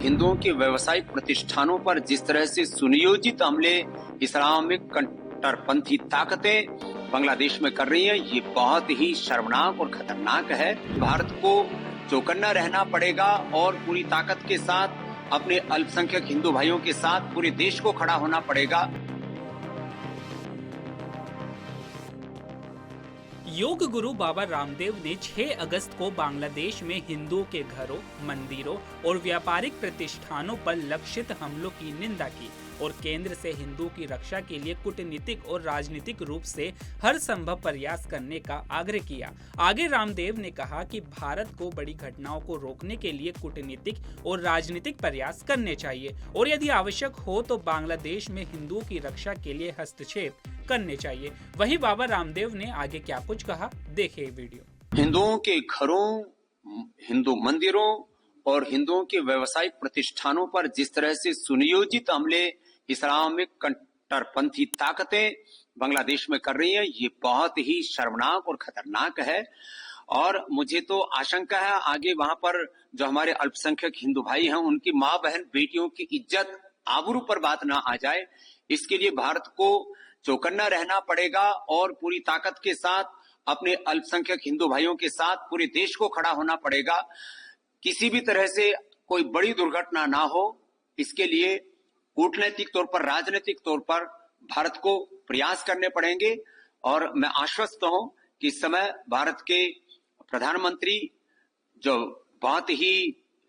हिंदुओं के व्यवसायिक प्रतिष्ठानों पर जिस तरह से सुनियोजित हमले इस्लामिक कट्टरपंथी ताकतें बांग्लादेश में कर रही हैं, ये बहुत ही शर्मनाक और खतरनाक है। भारत को चौकन्ना रहना पड़ेगा और पूरी ताकत के साथ अपने अल्पसंख्यक हिंदू भाइयों के साथ पूरे देश को खड़ा होना पड़ेगा। योग गुरु बाबा रामदेव ने 6 अगस्त को बांग्लादेश में हिंदुओं के घरों, मंदिरों और व्यापारिक प्रतिष्ठानों पर लक्षित हमलों की निंदा की और केंद्र से हिंदुओं की रक्षा के लिए कूटनीतिक और राजनीतिक रूप से हर संभव प्रयास करने का आग्रह किया। आगे रामदेव ने कहा कि भारत को बड़ी घटनाओं को रोकने के लिए कूटनीतिक और राजनीतिक प्रयास करने चाहिए और यदि आवश्यक हो तो बांग्लादेश में हिंदुओं की रक्षा के लिए हस्तक्षेप करने चाहिए। वहीं बाबा रामदेव ने आगे क्या कुछ कहा, देखिए वीडियो। हिंदुओं के घरों, हिंदू मंदिरों और हिंदुओं के व्यवसायिक प्रतिष्ठानों पर जिस तरह से सुनियोजित हमले इस्लामिक कट्टरपंथी ताकतें बांग्लादेश में कर रही हैं, ये बहुत ही शर्मनाक और खतरनाक है। और मुझे तो आशंका है आगे वहां पर जो हमारे अल्पसंख्यक हिंदू भाई हैं, उनकी माँ बहन बेटियों की इज्जत आबरू पर बात ना आ जाए। इसके लिए भारत को चौकन्ना रहना पड़ेगा और पूरी ताकत के साथ अपने अल्पसंख्यक हिंदू भाइयों के साथ पूरे देश को खड़ा होना पड़ेगा। किसी भी तरह से कोई बड़ी दुर्घटना ना हो, इसके लिए कूटनैतिक तौर पर, राजनीतिक तौर पर भारत को प्रयास करने पड़ेंगे। और मैं आश्वस्त हूं कि इस समय भारत के प्रधानमंत्री जो बहुत ही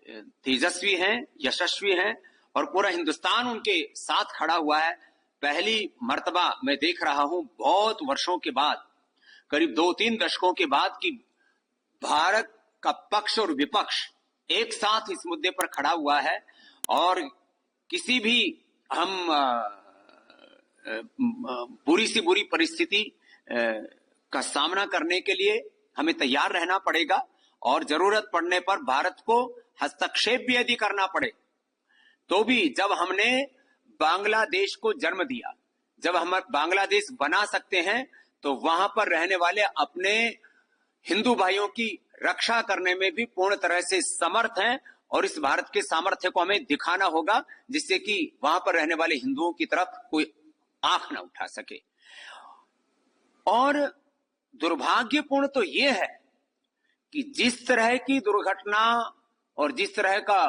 तेजस्वी हैं, यशस्वी हैं और पूरा हिंदुस्तान उनके साथ खड़ा हुआ है। पहली मर्तबा मैं देख रहा हूं बहुत वर्षों के बाद, करीब 2-3 दशकों के बाद, कि भारत का पक्ष और विपक्ष एक साथ इस मुद्दे पर खड़ा हुआ है और किसी भी हम बुरी से बुरी परिस्थिति का सामना करने के लिए हमें तैयार रहना पड़ेगा और जरूरत पड़ने पर भारत को हस्तक्षेप भी यदि करना पड़े तो भी। जब हमने बांग्लादेश को जन्म दिया, जब हम बांग्लादेश बना सकते हैं, तो वहां पर रहने वाले अपने हिंदू भाइयों की रक्षा करने में भी पूर्ण तरह से समर्थ हैं और इस भारत के सामर्थ्य को हमें दिखाना होगा, जिससे कि वहां पर रहने वाले हिंदुओं की तरफ कोई आंख ना उठा सके। और दुर्भाग्यपूर्ण तो यह है कि जिस तरह की दुर्घटना और जिस तरह का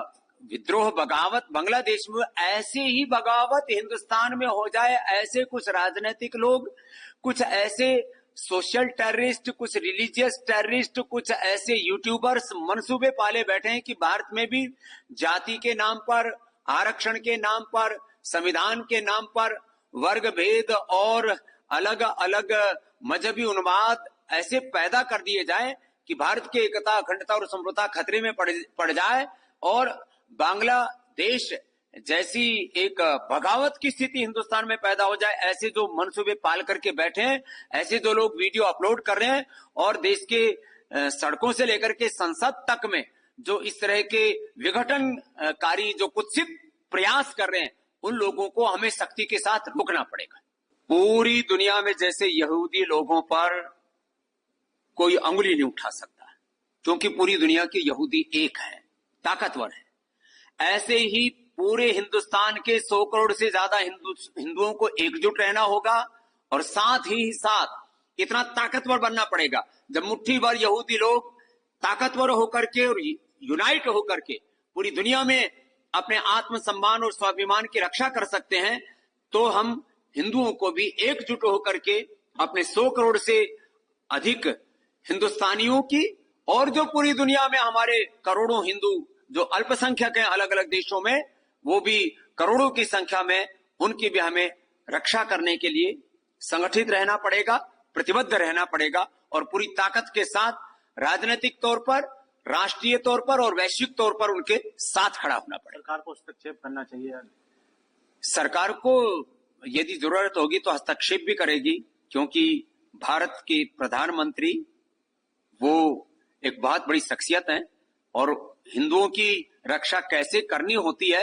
विद्रोह, बगावत बांग्लादेश में, ऐसे ही बगावत हिंदुस्तान में हो जाए। ऐसे कुछ राजनीतिक लोग, कुछ ऐसे सोशल टेररिस्ट, कुछ रिलीजियस टेररिस्ट, कुछ ऐसे यूट्यूबर्स मंसूबे पाले बैठे हैं कि भारत में भी जाति के नाम पर, आरक्षण के नाम पर, संविधान के नाम पर वर्ग भेद और अलग अलग मजहबी उन्माद ऐसे पैदा कर दिए जाए कि भारत की एकता, अखंडता और संप्रभुता खतरे में पड़ जाए और बांग्लादेश जैसी एक बगावत की स्थिति हिंदुस्तान में पैदा हो जाए। ऐसे जो मंसूबे पाल करके बैठे हैं, ऐसे जो लोग वीडियो अपलोड कर रहे हैं और देश के सड़कों से लेकर के संसद तक में जो इस तरह के विघटनकारी, जो कुत्सित प्रयास कर रहे हैं, उन लोगों को हमें सख्ती के साथ रोकना पड़ेगा। पूरी दुनिया में जैसे यहूदी लोगों पर कोई अंगुली नहीं उठा सकता, क्योंकि पूरी दुनिया के यहूदी एक है, ताकतवर है। ऐसे ही पूरे हिंदुस्तान के 100 करोड़ से ज्यादा हिंदुओं को एकजुट रहना होगा और साथ ही साथ इतना ताकतवर बनना पड़ेगा। जब मुट्ठी भर यहूदी लोग ताकतवर होकर के और यूनाइट होकर के पूरी दुनिया में अपने आत्मसम्मान और स्वाभिमान की रक्षा कर सकते हैं, तो हम हिंदुओं को भी एकजुट होकर के अपने 100 करोड़ से अधिक हिंदुस्तानियों की और जो पूरी दुनिया में हमारे करोड़ों हिंदू जो अल्पसंख्यक हैं अलग अलग देशों में, वो भी करोड़ों की संख्या में, उनकी भी हमें रक्षा करने के लिए संगठित रहना पड़ेगा, प्रतिबद्ध रहना पड़ेगा और पूरी ताकत के साथ राजनीतिक तौर पर, राष्ट्रीय तौर पर और वैश्विक तौर पर उनके साथ खड़ा होना पड़ेगा। सरकार को हस्तक्षेप करना चाहिए। सरकार को यदि जरूरत होगी तो हस्तक्षेप भी करेगी, क्योंकि भारत के प्रधानमंत्री वो एक बहुत बड़ी शख्सियत है और हिंदुओं की रक्षा कैसे करनी होती है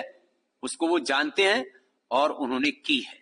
उसको वो जानते हैं और उन्होंने की है।